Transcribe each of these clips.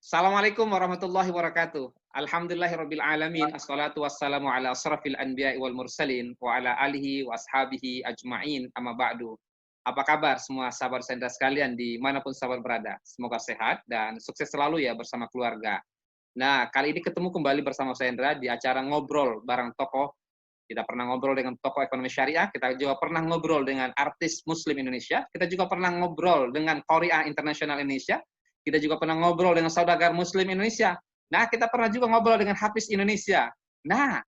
Assalamualaikum warahmatullahi wabarakatuh. Alhamdulillahirabbil alamin. Assalatu wassalamu ala asrafil anbiya'i wal mursalin wa ala alihi wa ashabihi ajma'in. Amma ba'du. Apa kabar semua sahabat sendra sekalian dimanapun sahabat berada? Semoga sehat dan sukses selalu ya bersama keluarga. Nah, kali ini ketemu kembali bersama Sendra di acara ngobrol bareng tokoh. Kita pernah ngobrol dengan tokoh ekonomi syariah, kita juga pernah ngobrol dengan artis muslim Indonesia, kita juga pernah ngobrol dengan Korea Internasional Indonesia, kita juga pernah ngobrol dengan saudagar muslim Indonesia. Nah, kita pernah juga ngobrol dengan Hafiz Indonesia. Nah,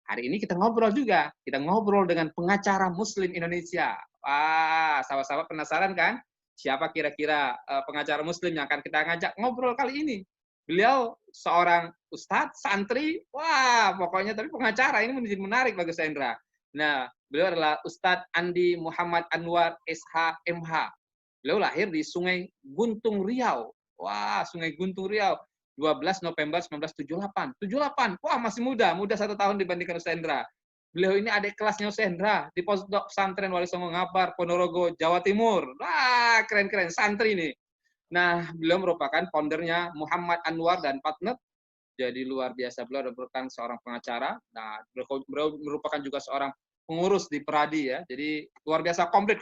hari ini kita ngobrol juga. Kita ngobrol dengan pengacara muslim Indonesia. Wah, sahabat-sahabat penasaran kan? Siapa kira-kira pengacara muslim yang akan kita ngajak ngobrol kali ini? Beliau seorang ustadz, santri, wah pokoknya tapi pengacara ini menjadi menarik bagi Sendra. Nah, beliau adalah Ustadz Andi Muhammad Anwar SH MH. Beliau lahir di Sungai Guntung Riau. Wah, Sungai Guntung Riau. 12 November 1978. 78. Wah, masih muda. Muda 1 tahun dibandingkan Sendra. Beliau ini adik kelasnya Sendra di Pondok Pesantren Wali Songo Ngabar, Ponorogo, Jawa Timur. Wah, keren-keren. Santri nih. Nah, beliau merupakan foundernya Muhammad Anwar dan partner. Jadi luar biasa. Beliau merupakan seorang pengacara. Nah, beliau merupakan juga seorang pengurus di Peradi ya. Jadi luar biasa komplit.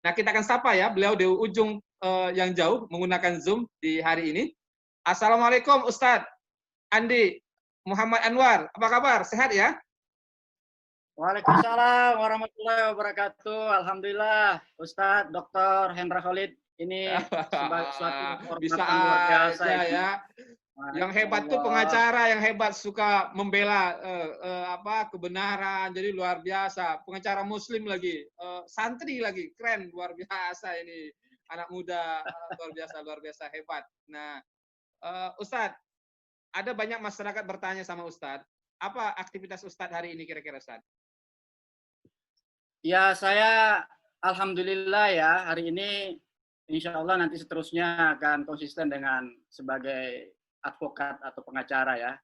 Nah, kita akan sapa ya. Beliau di ujung yang jauh menggunakan Zoom di hari ini. Assalamualaikum Ustadz Andi Muhammad Anwar. Apa kabar? Sehat ya? Waalaikumsalam warahmatullahi wabarakatuh. Alhamdulillah, Ustadz Dr. Hendra Khalid ini sebagai suatu bisa luar biasa aja ya. Yang hebat tuh pengacara, yang hebat suka membela kebenaran. Jadi luar biasa. Pengacara muslim lagi, santri lagi, keren, luar biasa ini. Anak muda luar biasa hebat. Nah, Ustadz, ada banyak masyarakat bertanya sama Ustadz, apa aktivitas Ustadz hari ini kira-kira Ustadz? Ya, saya alhamdulillah ya hari ini insya Allah nanti seterusnya akan konsisten dengan sebagai advokat atau pengacara ya.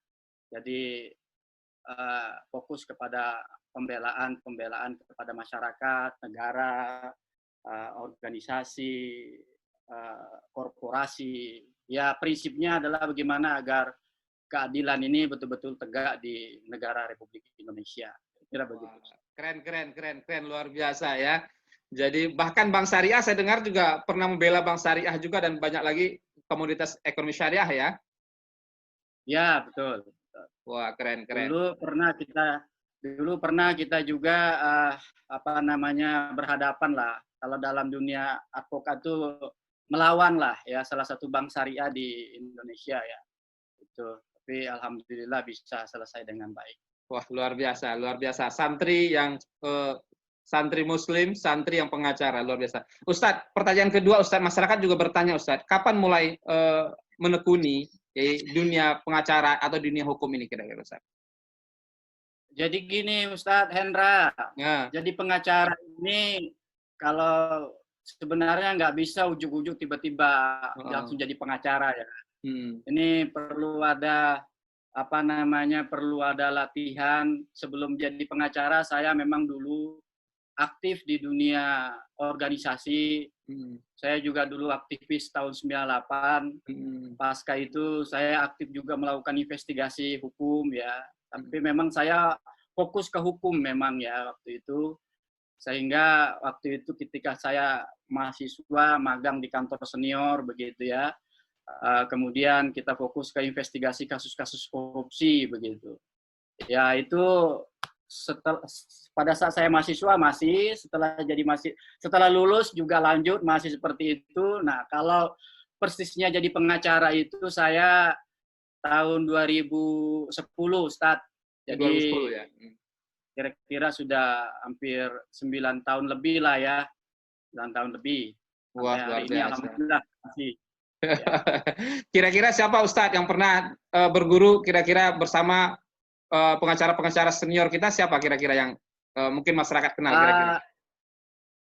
Jadi fokus kepada pembelaan kepada masyarakat, negara, organisasi, korporasi. Ya prinsipnya adalah bagaimana agar keadilan ini betul-betul tegak di negara Republik Indonesia. Kira begitu. Keren, luar biasa ya. Jadi bahkan Bank Syariah saya dengar juga pernah membela Bank Syariah juga dan banyak lagi komunitas ekonomi syariah ya. Ya, betul. Wah, keren. Dulu pernah kita juga berhadapan lah. Kalau dalam dunia advokat itu melawan lah ya salah satu bank syariah di Indonesia ya. Itu. Tapi alhamdulillah bisa selesai dengan baik. Wah, luar biasa. Santri yang santri muslim, santri yang pengacara, luar biasa. Ustadz, pertanyaan kedua Ustadz, masyarakat juga bertanya Ustadz, kapan mulai menekuni dunia pengacara atau dunia hukum ini kira-kira Ustadz? Jadi gini Ustadz Hendra, ya. Jadi pengacara ini kalau sebenarnya nggak bisa ujuk-ujuk tiba-tiba langsung jadi pengacara ya. Ini perlu ada perlu ada latihan. Sebelum jadi pengacara saya memang dulu aktif di dunia organisasi. Saya juga dulu aktivis tahun 98. Pasca itu saya aktif juga melakukan investigasi hukum ya. Tapi memang saya fokus ke hukum memang ya waktu itu. Sehingga waktu itu ketika saya mahasiswa magang di kantor senior begitu ya. Kemudian kita fokus ke investigasi kasus-kasus korupsi begitu. Ya itu pada saat saya mahasiswa setelah lulus juga lanjut masih seperti itu. Nah, kalau persisnya jadi pengacara itu saya tahun 2010 Ustadz. Jadi 2010 ya. Kira-kira sudah hampir 9 tahun lebih lah ya. 9 tahun lebih. Wah, luar biasa. Ini alhamdulillah masih. Kira-kira siapa Ustadz yang pernah berguru kira-kira bersama pengacara-pengacara senior kita, siapa kira-kira yang mungkin masyarakat kenal kira-kira?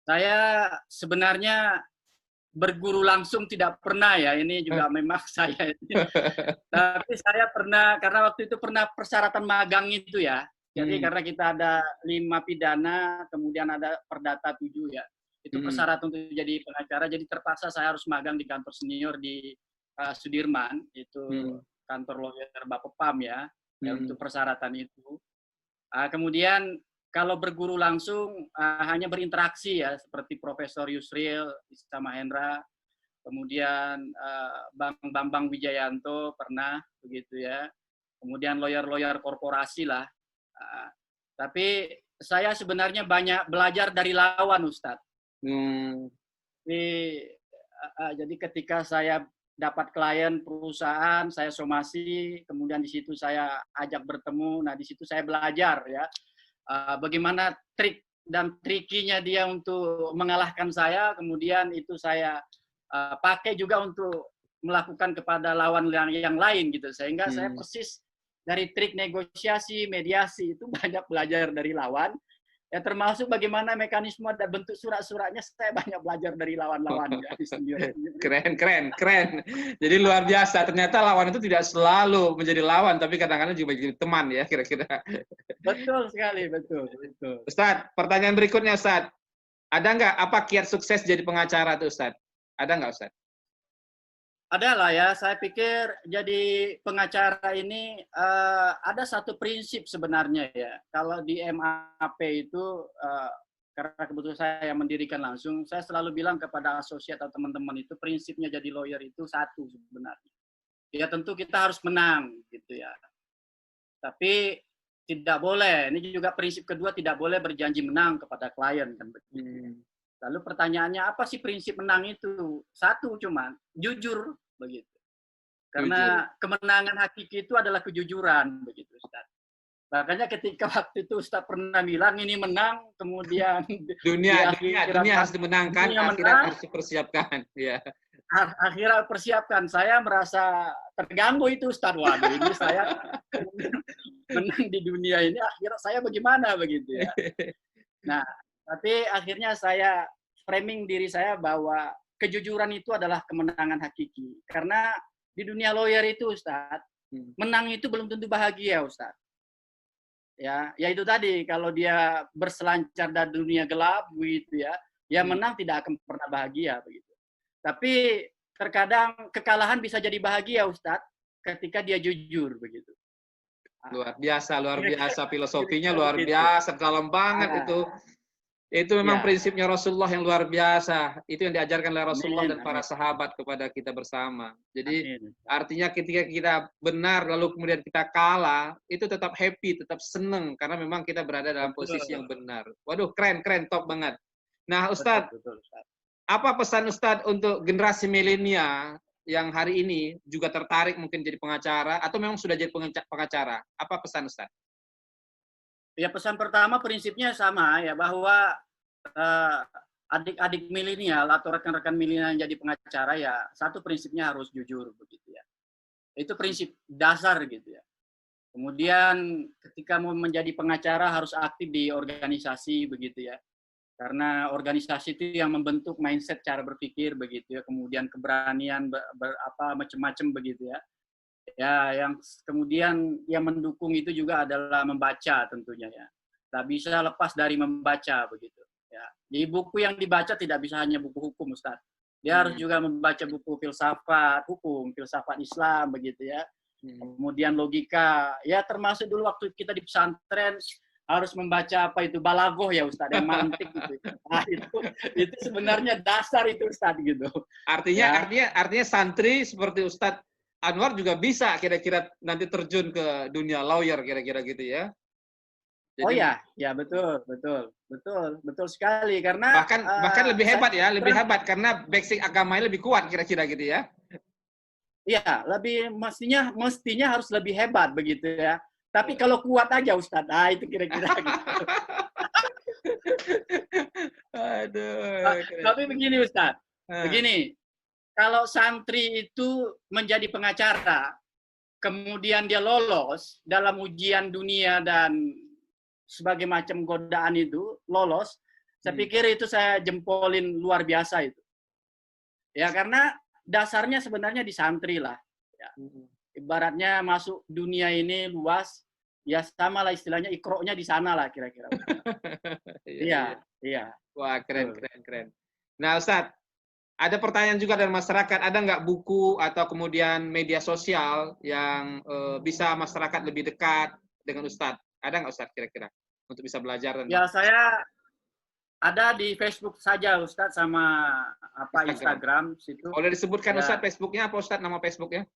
Saya sebenarnya berguru langsung tidak pernah ya, ini juga memang saya. Tapi saya pernah, karena waktu itu pernah persyaratan magang itu ya. Jadi karena kita ada 5 pidana, kemudian ada perdata 7 ya. Itu persyaratan untuk jadi pengacara, jadi terpaksa saya harus magang di kantor senior di Sudirman, itu kantor lawyer Bapepam ya, untuk persyaratan itu. Kemudian kalau berguru langsung hanya berinteraksi ya, seperti Profesor Yusril sama Hendra, kemudian Bang Bambang Wijayanto pernah begitu ya, kemudian lawyer-lawyer korporasi lah. Tapi saya sebenarnya banyak belajar dari lawan, Ustadz. Jadi ketika saya dapat klien perusahaan, saya somasi, kemudian di situ saya ajak bertemu, nah di situ saya belajar ya, bagaimana trik dan trikinya dia untuk mengalahkan saya, kemudian itu saya pakai juga untuk melakukan kepada lawan yang lain gitu, sehingga saya persis dari trik negosiasi, mediasi itu banyak belajar dari lawan. Ya termasuk bagaimana mekanisme dan bentuk surat-suratnya, saya banyak belajar dari lawan-lawan. Keren. Jadi luar biasa. Ternyata lawan itu tidak selalu menjadi lawan, tapi kadang-kadang juga menjadi teman ya, kira-kira. Betul sekali, betul. Ustadz, pertanyaan berikutnya Ustadz. Ada nggak apa kiat sukses jadi pengacara tuh Ustadz? Ada nggak Ustadz? Ada lah ya, saya pikir jadi pengacara ini ada satu prinsip sebenarnya ya. Kalau di MAP itu, karena kebetulan saya yang mendirikan langsung, saya selalu bilang kepada asosiat atau teman-teman itu, prinsipnya jadi lawyer itu satu sebenarnya. Ya tentu kita harus menang gitu ya. Tapi tidak boleh, ini juga prinsip kedua, tidak boleh berjanji menang kepada klien kan begitu. Lalu pertanyaannya, apa sih prinsip menang itu? Satu cuman, jujur begitu. Karena kemenangan hakiki itu adalah kejujuran begitu, Ustaz. Makanya ketika waktu itu Ustaz pernah bilang ini menang, kemudian dunia harus dimenangkan, akhirat harus dipersiapkan. Ya. Akhirat persiapkan. Saya merasa terganggu itu, Ustaz. Waduh, ini saya menang di dunia ini, akhirat saya bagaimana begitu ya. Nah, tapi akhirnya saya framing diri saya bahwa kejujuran itu adalah kemenangan hakiki. Karena di dunia lawyer itu, Ustaz, menang itu belum tentu bahagia, Ustaz. Ya itu tadi, kalau dia berselancar dari dunia gelap, begitu ya, menang tidak akan pernah bahagia, begitu. Tapi terkadang kekalahan bisa jadi bahagia, Ustaz, ketika dia jujur, begitu. Luar biasa filosofinya, luar biasa, dalam banget itu. Itu memang prinsipnya Rasulullah yang luar biasa. Itu yang diajarkan oleh Rasulullah dan para sahabat kepada kita bersama. Jadi artinya ketika kita benar lalu kemudian kita kalah, itu tetap happy, tetap seneng karena memang kita berada dalam posisi yang benar. Waduh, keren, top banget. Nah, Ustadz, apa pesan Ustadz untuk generasi milenial yang hari ini juga tertarik mungkin jadi pengacara atau memang sudah jadi pengacara? Apa pesan Ustadz? Ya, pesan pertama prinsipnya sama ya, bahwa adik-adik milenial atau rekan-rekan milenial yang jadi pengacara ya, satu prinsipnya harus jujur begitu ya. Itu prinsip dasar gitu ya. Kemudian ketika mau menjadi pengacara harus aktif di organisasi begitu ya. Karena organisasi itu yang membentuk mindset cara berpikir begitu ya, kemudian keberanian macam-macam begitu ya. Ya, yang kemudian yang mendukung itu juga adalah membaca tentunya ya. Tak bisa lepas dari membaca begitu ya. Jadi buku yang dibaca tidak bisa hanya buku hukum, Ustaz. Dia harus juga membaca buku filsafat hukum, filsafat Islam begitu ya. Kemudian logika, ya termasuk dulu waktu kita di pesantren harus membaca apa itu balagoh ya Ustaz, yang mantik gitu. Nah, itu sebenarnya dasar itu Ustaz gitu. Artinya santri seperti Ustaz Anwar juga bisa kira-kira nanti terjun ke dunia lawyer kira-kira gitu ya. Jadi, ya betul sekali, karena bahkan lebih hebat ya, lebih hebat karena basic agamanya lebih kuat kira-kira gitu ya. Iya, lebih mestinya harus lebih hebat begitu ya. Tapi kalau kuat aja Ustadz, itu kira-kira gitu. Aduh. Tapi begini Ustadz, begini, kalau santri itu menjadi pengacara, kemudian dia lolos dalam ujian dunia dan sebagai macam godaan itu, lolos, saya pikir itu saya jempolin luar biasa itu. Ya, karena dasarnya sebenarnya di santri lah. Ya. Ibaratnya masuk dunia ini luas, ya sama lah istilahnya, ikroknya di sana lah kira-kira. Iya. Wah, keren. Nah, Ustadz, Ada pertanyaan juga dari masyarakat, ada nggak buku atau kemudian media sosial yang bisa masyarakat lebih dekat dengan Ustadz? Ada nggak Ustadz kira-kira untuk bisa belajar dan Ya, saya ada di Facebook saja Ustadz, sama Instagram situ. Boleh disebutkan ya, Ustadz Facebooknya apa Ustadz, nama Facebooknya?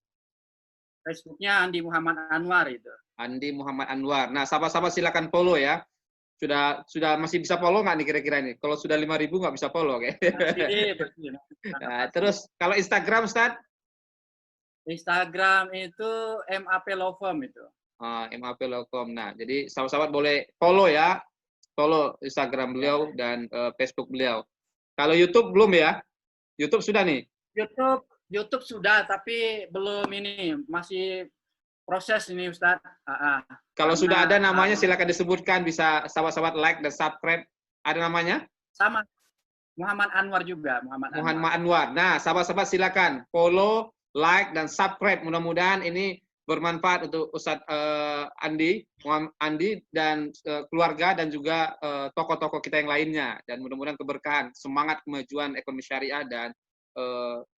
Facebooknya Andi Muhammad Anwar itu. Andi Muhammad Anwar. Nah, sahabat-sahabat silakan follow ya. Sudah masih bisa follow nggak nih kira-kira nih? Kalau sudah 5.000 nggak bisa follow kayak. Masih. Nah, terus kalau Instagram Ustaz? Instagram itu MAP Lofom itu. MAP Lofom. Nah, jadi sahabat-sahabat boleh follow ya. Follow Instagram beliau dan Facebook beliau. Kalau YouTube belum ya? YouTube sudah nih? YouTube sudah, tapi belum ini, masih proses ini Ustadz. Kalau sudah ada namanya silakan disebutkan, bisa sahabat-sahabat like dan subscribe. Ada namanya? Sama, Muhammad Anwar juga. Muhammad Anwar. Nah, sahabat-sahabat silakan follow, like, dan subscribe. Mudah-mudahan ini bermanfaat untuk Ustadz Andi dan keluarga dan juga tokoh-tokoh kita yang lainnya. Dan mudah-mudahan keberkahan, semangat kemajuan ekonomi syariah dan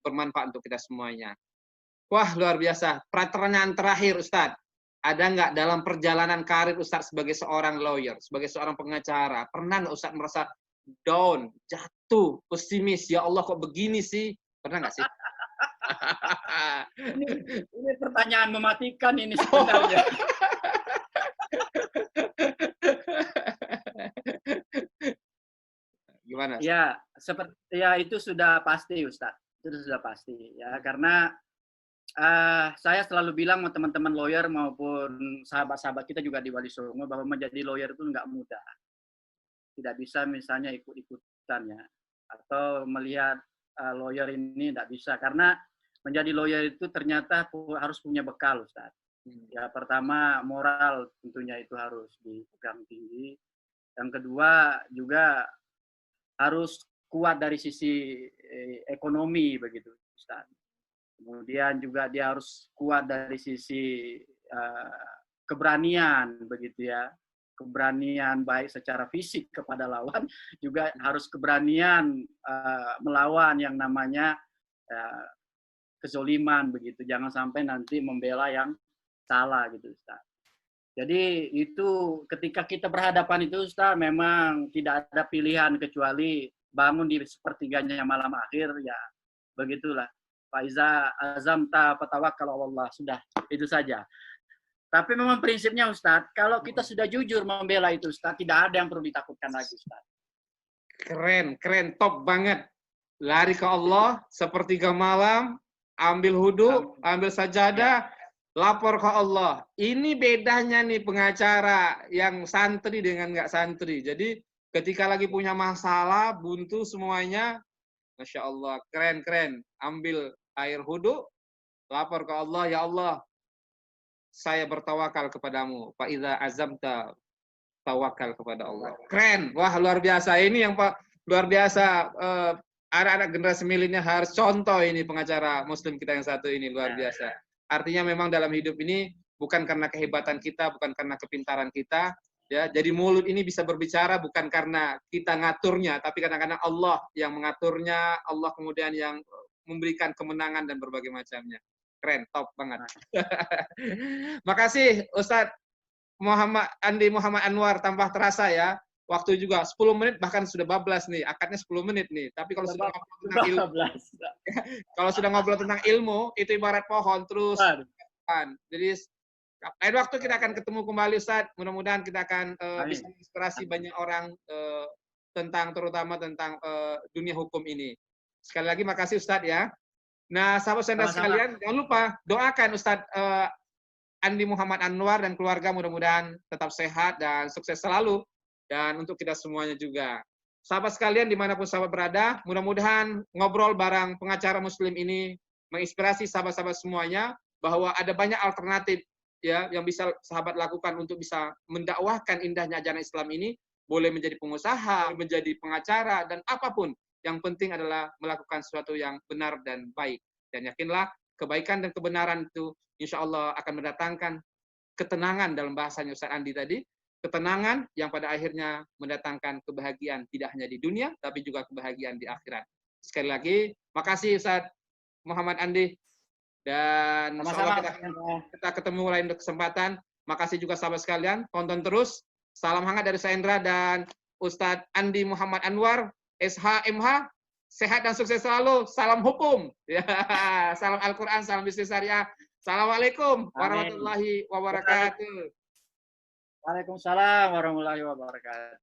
bermanfaat untuk kita semuanya. Wah, luar biasa. Pertanyaan terakhir, Ustadz. Ada nggak dalam perjalanan karir Ustadz sebagai seorang lawyer, sebagai seorang pengacara, pernah nggak Ustadz merasa down, jatuh, pesimis, ya Allah kok begini sih? Pernah nggak sih? ini pertanyaan mematikan ini sebenarnya. Gimana? Ya, itu sudah pasti Ustadz. Itu sudah pasti ya, karena saya selalu bilang sama teman-teman lawyer maupun sahabat-sahabat kita juga di Wali Songo bahwa menjadi lawyer itu nggak mudah. Tidak bisa misalnya ikut-ikutan ya, atau melihat lawyer ini nggak bisa, karena menjadi lawyer itu ternyata harus punya bekal, Ustaz. Ya, pertama moral tentunya itu harus dipegang tinggi. Yang kedua juga harus kuat dari sisi ekonomi begitu, Ustaz. Kemudian juga dia harus kuat dari sisi keberanian begitu ya. Keberanian baik secara fisik kepada lawan, juga harus keberanian melawan yang namanya kezoliman begitu. Jangan sampai nanti membela yang salah gitu, Ustaz. Jadi itu ketika kita berhadapan itu, Ustaz, memang tidak ada pilihan kecuali bangun di sepertiganya malam akhir, ya begitulah. Faiza azamta fatawakkal 'ala Allah, sudah itu saja. Tapi memang prinsipnya Ustadz, kalau kita sudah jujur membela itu Ustadz, tidak ada yang perlu ditakutkan lagi Ustadz. Keren, top banget. Lari ke Allah, sepertiga malam, ambil hudu, ambil sajadah, lapor ke Allah. Ini bedanya nih pengacara yang santri dengan nggak santri. Jadi ketika lagi punya masalah, buntu semuanya, Masya Allah, keren. Ambil air hudu, lapor ke Allah, ya Allah, saya bertawakal kepadamu. Fa idza azamta tawakal kepada Allah. Keren. Wah, luar biasa. Ini yang luar biasa. Anak-anak generasi milenial harus contoh ini pengacara muslim kita yang satu ini, luar biasa. Artinya memang dalam hidup ini bukan karena kehebatan kita, bukan karena kepintaran kita, ya. Jadi mulut ini bisa berbicara bukan karena kita ngaturnya, tapi kadang-kadang Allah yang mengaturnya, Allah kemudian yang memberikan kemenangan dan berbagai macamnya. Keren, top banget. Makasih Ustadz Andi Muhammad Anwar, tanpa terasa ya. Waktu juga 10 menit bahkan sudah bablas nih. Akadnya 10 menit nih. Tapi kalau sudah ngobrol tentang ilmu, kalau sudah ngobrol tentang ilmu, itu ibarat pohon terus. Jadi lain waktu kita akan ketemu kembali Ustadz. Mudah-mudahan kita akan bisa menginspirasi banyak orang terutama tentang dunia hukum ini. Sekali lagi makasih Ustadz ya. Nah, sahabat-sahabat sekalian, jangan lupa doakan Ustadz Andi Muhammad Anwar dan keluarga mudah-mudahan tetap sehat dan sukses selalu. Dan untuk kita semuanya juga. Sahabat sekalian, dimanapun sahabat berada, mudah-mudahan ngobrol bareng pengacara muslim ini menginspirasi sahabat-sahabat semuanya bahwa ada banyak alternatif ya yang bisa sahabat lakukan untuk bisa mendakwahkan indahnya ajaran Islam ini. Boleh menjadi pengusaha, menjadi pengacara, dan apapun. Yang penting adalah melakukan sesuatu yang benar dan baik. Dan yakinlah, kebaikan dan kebenaran itu insya Allah akan mendatangkan ketenangan dalam bahasanya Ustaz Andi tadi. Ketenangan yang pada akhirnya mendatangkan kebahagiaan tidak hanya di dunia, tapi juga kebahagiaan di akhirat. Sekali lagi, Makasih Ustaz Muhammad Andi. Dan Sama-sama. Kita ketemu lain kesempatan. Makasih juga sahabat sekalian. Tonton terus. Salam hangat dari saya Hendra dan Ustadz Andi Muhammad Anwar, SHMH. Sehat dan sukses selalu. Salam hukum. Ya, salam Al-Quran, salam bisnis syariah. Assalamualaikum warahmatullahi wabarakatuh. Waalaikumsalam warahmatullahi wabarakatuh.